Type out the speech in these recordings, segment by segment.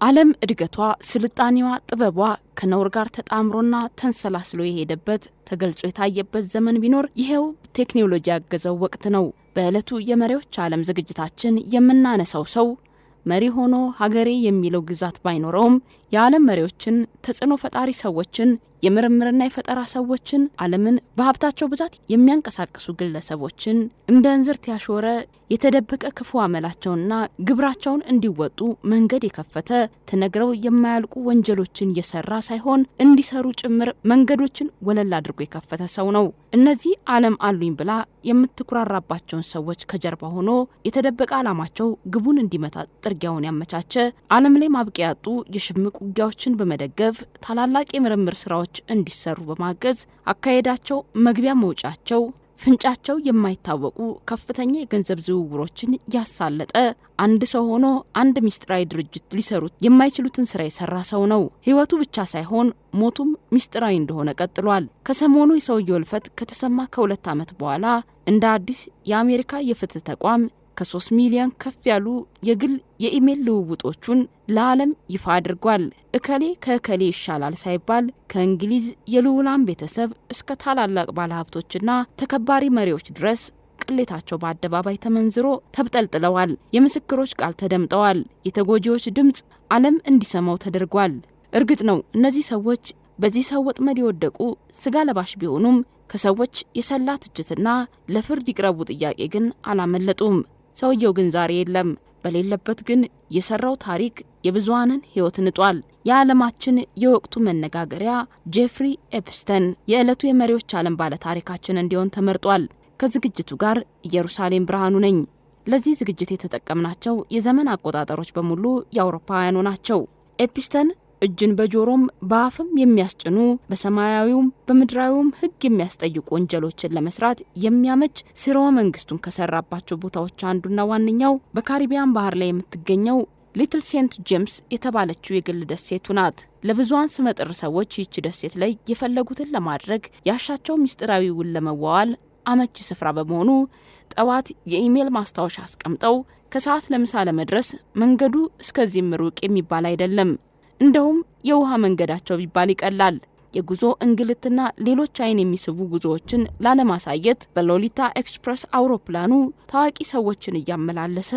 ዓለም እድገቷ ስልጣኔዋ ጥበቧ ከነውር ጋር ተጣምሮና ተንሰላስሎ የሄደበት ተገልጾ የታየበት ዘመን ቢኖር ይሄው ቴክኖሎጂ ያገዘው ወቅት ነው። በእለቱ የመሪዎች ዓለም ዝግጅታችን የምናነሳው ሰው መሪ ሆኖ ሀገሬ የሚለው ግዛት ባይኖረውም የዓለም መሪዎችን ተጽዕኖ ፈጣሪ ሰዎችን የምርምርና የፈጠራ ሰዎችን ዓለምን በሀብታቸው ብዛት የሚያንቀሳቅሱ ግለሰቦችን እንደ እንዝርት ያሾረ የተደበቀ ክፉ አመላቸውና ግብራቸውን እንዲወጡ መንገድ የከፈተ ተነግረው የማያልቁ ወንጀሎችን እየሰራ ሳይሆን እንዲሰሩ ጭምር መንገዶችን ወለል አድርጎ የከፈተ ሰው ነው። እነዚህ ዓለም አሉኝ ብላ የምትኩራራባቸውን ሰዎች ከጀርባ ሆኖ የተደበቀ ዓላማቸው ግቡን እንዲመታ ጥርጊያውን ያመቻቸ ዓለም ላይ ማብቂያ ያጡ የሽምቅ ውጊያዎችን በመደገፍ ታላላቅ የምርምር ስራዎች እንዲሰሩ በማገዝ አካሄዳቸው መግቢያ መውጫቸው ፍንጫቸው የማይታወቁ ከፍተኛ የገንዘብ ዝውውሮችን ያሳለጠ አንድ ሰው ሆኖ አንድ ሚስጥራዊ ድርጅት ሊሰሩት የማይችሉትን ስራ የሰራ ሰው ነው። ህይወቱ ብቻ ሳይሆን ሞቱም ሚስጥራዊ እንደሆነ ቀጥሏል። ከሰሞኑ የሰውየው ልፈት ከተሰማ ከ2 ዓመት በኋላ እንደ አዲስ የአሜሪካ የፍትህ ተቋም ከ3 ሚሊዮን ከፍ ያሉ የግል የኢሜል ልውውጦቹን ለዓለም ይፋ አድርጓል። እከሌ ከእከሌ ይሻላል ሳይባል ከእንግሊዝ የልዑላን ቤተሰብ እስከ ታላላቅ ባለሀብቶችና ተከባሪ መሪዎች ድረስ ቅሌታቸው በአደባባይ ተመንዝሮ ተብጠልጥለዋል። የምስክሮች ቃል ተደምጠዋል። የተጎጂዎች ድምፅ ዓለም እንዲሰማው ተደርጓል። እርግጥ ነው እነዚህ ሰዎች በዚህ ሰው ወጥመድ የወደቁ ስጋ ለባሽ ቢሆኑም ከሰዎች የሰላ ትችትና ለፍርድ ይቅረቡ ጥያቄ ግን አላመለጡም። ሰውየው ግን ዛሬ የለም። በሌለበት ግን የሰራው ታሪክ የብዙሃንን ህይወት ንጧል። የዓለማችን የወቅቱ መነጋገሪያ ጄፍሪ ኤፕስተን የዕለቱ የመሪዎች ዓለም ባለ ታሪካችን እንዲሆን ተመርጧል። ከዝግጅቱ ጋር ኢየሩሳሌም ብርሃኑ ነኝ። ለዚህ ዝግጅት የተጠቀምናቸው የዘመን አቆጣጠሮች በሙሉ የአውሮፓውያኑ ናቸው። ኤፕስተን እጅን በጆሮም በአፍም የሚያስጭኑ በሰማያዊውም በምድራዊውም ህግ የሚያስጠይቁ ወንጀሎችን ለመስራት የሚያመች ስርወ መንግስቱን ከሰራባቸው ቦታዎች አንዱና ዋነኛው በካሪቢያን ባህር ላይ የምትገኘው ሊትል ሴንት ጄምስ የተባለችው የግል ደሴቱ ናት። ለብዙሃን ስመጥር ሰዎች ይህች ደሴት ላይ የፈለጉትን ለማድረግ ያሻቸው ሚስጥራዊ ውል ለመዋዋል አመቺ ስፍራ በመሆኑ ጠዋት የኢሜል ማስታወሻ አስቀምጠው ከሰዓት ለምሳ ለመድረስ መንገዱ እስከዚህም ሩቅ የሚባል አይደለም። እንደውም የውሃ መንገዳቸው ቢባል ይቀላል። የጉዞ እንግልትና ሌሎች አይን የሚስቡ ጉዞዎችን ላለማሳየት በሎሊታ ኤክስፕረስ አውሮፕላኑ ታዋቂ ሰዎችን እያመላለሰ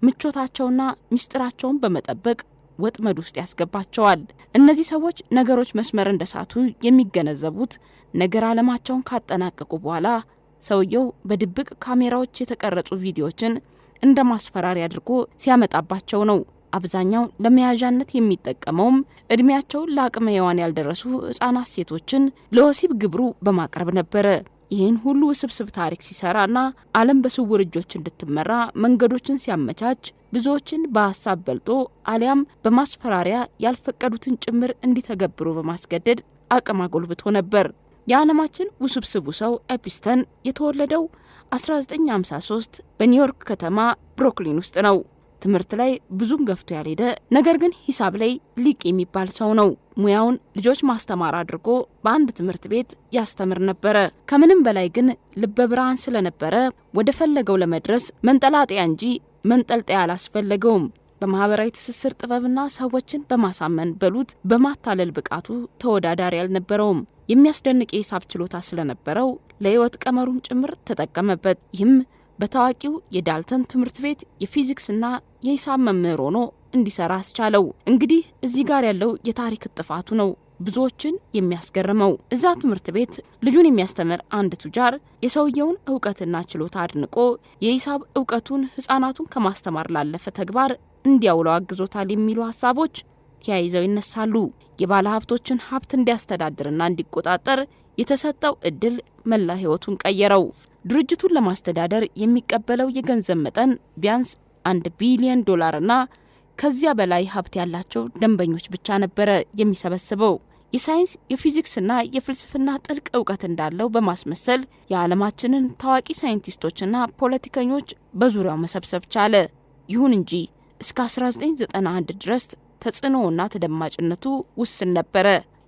ምቾታቸውና ሚስጥራቸውን በመጠበቅ ወጥመድ ውስጥ ያስገባቸዋል። እነዚህ ሰዎች ነገሮች መስመር እንደሳቱ የሚገነዘቡት ነገር ዓለማቸውን ካጠናቀቁ በኋላ ሰውየው በድብቅ ካሜራዎች የተቀረጹ ቪዲዮዎችን እንደ ማስፈራሪያ አድርጎ ሲያመጣባቸው ነው። አብዛኛው ለመያዣነት የሚጠቀመውም እድሜያቸውን ለአቅመ ሔዋን ያልደረሱ ህጻናት ሴቶችን ለወሲብ ግብሩ በማቅረብ ነበረ። ይህን ሁሉ ውስብስብ ታሪክ ሲሰራና ዓለም በስውር እጆች እንድትመራ መንገዶችን ሲያመቻች ብዙዎችን በሀሳብ በልጦ አሊያም በማስፈራሪያ ያልፈቀዱትን ጭምር እንዲተገብሩ በማስገደድ አቅም አጎልብቶ ነበር። የዓለማችን ውስብስቡ ሰው ኤፕስተን የተወለደው 1953 በኒውዮርክ ከተማ ብሩክሊን ውስጥ ነው። ትምህርት ላይ ብዙም ገፍቶ ያልሄደ ነገር ግን ሂሳብ ላይ ሊቅ የሚባል ሰው ነው። ሙያውን ልጆች ማስተማር አድርጎ በአንድ ትምህርት ቤት ያስተምር ነበረ። ከምንም በላይ ግን ልበ ብርሃን ስለነበረ ወደ ፈለገው ለመድረስ መንጠላጠያ እንጂ መንጠልጠያ አላስፈለገውም። በማህበራዊ ትስስር ጥበብና ሰዎችን በማሳመን በሉት በማታለል ብቃቱ ተወዳዳሪ አልነበረውም። የሚያስደንቅ የሂሳብ ችሎታ ስለነበረው ለህይወት ቀመሩም ጭምር ተጠቀመበት። ይህም በታዋቂው የዳልተን ትምህርት ቤት የፊዚክስና የሂሳብ መምህር ሆኖ እንዲሰራ አስቻለው። እንግዲህ እዚህ ጋር ያለው የታሪክ ጥፋቱ ነው ብዙዎችን የሚያስገርመው። እዛ ትምህርት ቤት ልጁን የሚያስተምር አንድ ቱጃር የሰውየውን እውቀትና ችሎታ አድንቆ የሂሳብ እውቀቱን ህፃናቱን ከማስተማር ላለፈ ተግባር እንዲያውለው አግዞታል የሚሉ ሀሳቦች ተያይዘው ይነሳሉ። የባለ ሀብቶችን ሀብት እንዲያስተዳድርና እንዲቆጣጠር የተሰጠው እድል መላ ህይወቱን ቀየረው። ድርጅቱን ለማስተዳደር የሚቀበለው የገንዘብ መጠን ቢያንስ $1 ቢሊዮን እና ከዚያ በላይ ሀብት ያላቸው ደንበኞች ብቻ ነበረ የሚሰበስበው። የሳይንስ የፊዚክስና የፍልስፍና ጥልቅ እውቀት እንዳለው በማስመሰል የዓለማችንን ታዋቂ ሳይንቲስቶችና ፖለቲከኞች በዙሪያው መሰብሰብ ቻለ። ይሁን እንጂ እስከ 1991 ድረስ ተጽዕኖውና ተደማጭነቱ ውስን ነበረ።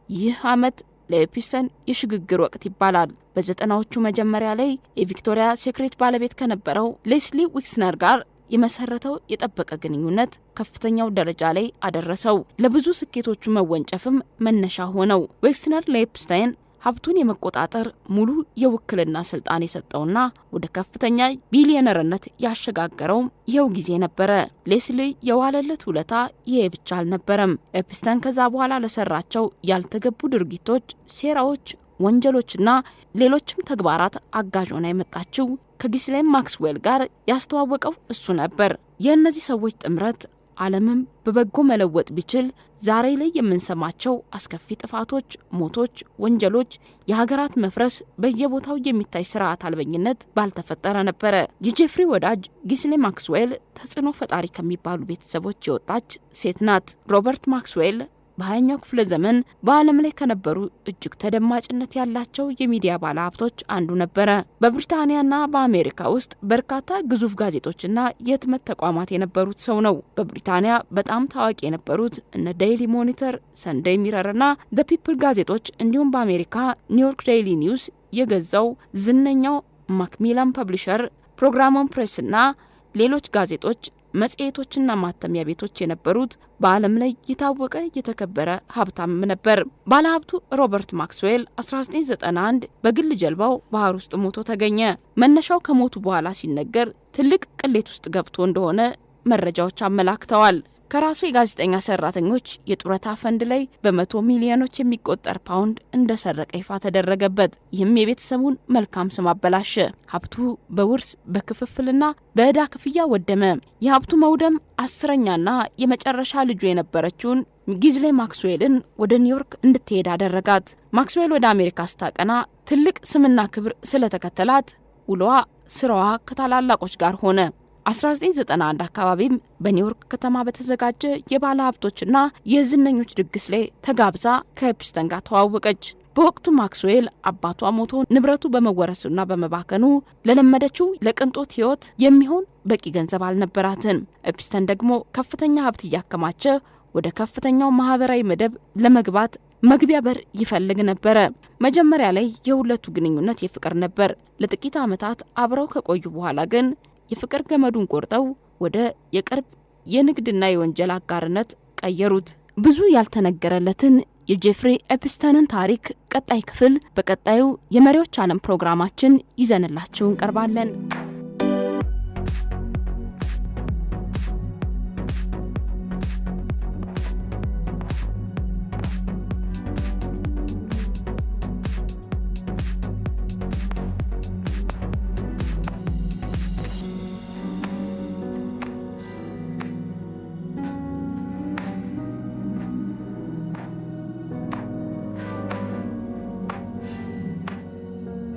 ይህ ዓመት ለኤፕስተን የሽግግር ወቅት ይባላል። በ90ዎቹ መጀመሪያ ላይ የቪክቶሪያ ሴክሬት ባለቤት ከነበረው ሌስሊ ዊክስነር ጋር የመሰረተው የጠበቀ ግንኙነት ከፍተኛው ደረጃ ላይ አደረሰው። ለብዙ ስኬቶቹ መወንጨፍም መነሻ ሆነው። ዌክስነር ለኤፕስታይን ሀብቱን የመቆጣጠር ሙሉ የውክልና ስልጣን የሰጠውና ወደ ከፍተኛ ቢሊዮነርነት ያሸጋገረው ይኸው ጊዜ ነበረ። ሌስሊ የዋለለት ውለታ ይሄ ብቻ አልነበረም። ኤፕስታይን ከዛ በኋላ ለሰራቸው ያልተገቡ ድርጊቶች፣ ሴራዎች፣ ወንጀሎችና ሌሎችም ተግባራት አጋዥ ሆና የመጣችው ከጊስሌን ማክስዌል ጋር ያስተዋወቀው እሱ ነበር። የእነዚህ ሰዎች ጥምረት ዓለምም በበጎ መለወጥ ቢችል ዛሬ ላይ የምንሰማቸው አስከፊ ጥፋቶች፣ ሞቶች፣ ወንጀሎች፣ የሀገራት መፍረስ፣ በየቦታው የሚታይ ስርዓት አልበኝነት ባልተፈጠረ ነበረ። የጄፍሪ ወዳጅ ጊስሌን ማክስዌል ተጽዕኖ ፈጣሪ ከሚባሉ ቤተሰቦች የወጣች ሴት ናት። ሮበርት ማክስዌል በ20ኛው ክፍለ ዘመን በዓለም ላይ ከነበሩ እጅግ ተደማጭነት ያላቸው የሚዲያ ባለሀብቶች አንዱ ነበረ። በብሪታንያና በአሜሪካ ውስጥ በርካታ ግዙፍ ጋዜጦችና የህትመት ተቋማት የነበሩት ሰው ነው። በብሪታንያ በጣም ታዋቂ የነበሩት እነ ዴይሊ ሞኒተር፣ ሰንዴይ ሚረርና ዘ ፒፕል ጋዜጦች እንዲሁም በአሜሪካ ኒውዮርክ ዴይሊ ኒውስ የገዛው ዝነኛው ማክሚላን ፐብሊሸር፣ ፕሮግራሞን ፕሬስና ሌሎች ጋዜጦች፣ መጽሔቶችና ማተሚያ ቤቶች የነበሩት በዓለም ላይ የታወቀ የተከበረ ሀብታም ነበር። ባለሀብቱ ሮበርት ማክስዌል 1991 በግል ጀልባው ባህር ውስጥ ሞቶ ተገኘ። መነሻው ከሞቱ በኋላ ሲነገር ትልቅ ቅሌት ውስጥ ገብቶ እንደሆነ መረጃዎች አመላክተዋል። ከራሱ የጋዜጠኛ ሰራተኞች የጡረታ ፈንድ ላይ በመቶ ሚሊዮኖች የሚቆጠር ፓውንድ እንደሰረቀ ይፋ ተደረገበት። ይህም የቤተሰቡን መልካም ስም አበላሸ። ሀብቱ በውርስ በክፍፍልና በዕዳ ክፍያ ወደመ። የሀብቱ መውደም 10ኛና የመጨረሻ ልጁ የነበረችውን ጊስሌን ማክስዌልን ወደ ኒውዮርክ እንድትሄድ አደረጋት። ማክስዌል ወደ አሜሪካ ስታቀና ትልቅ ስምና ክብር ስለተከተላት ውሏ ስራዋ ከታላላቆች ጋር ሆነ። 1991 አካባቢም በኒውዮርክ ከተማ በተዘጋጀ የባለ ሀብቶችና የዝነኞች ድግስ ላይ ተጋብዛ ከኤፕስታይን ጋር ተዋወቀች። በወቅቱ ማክስዌል አባቷ ሞቶ ንብረቱ በመወረሱና በመባከኑ ለለመደችው ለቅንጦት ህይወት የሚሆን በቂ ገንዘብ አልነበራትም። ኤፕስታይን ደግሞ ከፍተኛ ሀብት እያከማቸ ወደ ከፍተኛው ማህበራዊ መደብ ለመግባት መግቢያ በር ይፈልግ ነበረ። መጀመሪያ ላይ የሁለቱ ግንኙነት የፍቅር ነበር። ለጥቂት ዓመታት አብረው ከቆዩ በኋላ ግን የፍቅር ገመዱን ቆርጠው ወደ የቅርብ የንግድና የወንጀል አጋርነት ቀየሩት። ብዙ ያልተነገረለትን የጄፍሪ ኤፕስታይንን ታሪክ ቀጣይ ክፍል በቀጣዩ የመሪዎች ዓለም ፕሮግራማችን ይዘንላችሁ እንቀርባለን።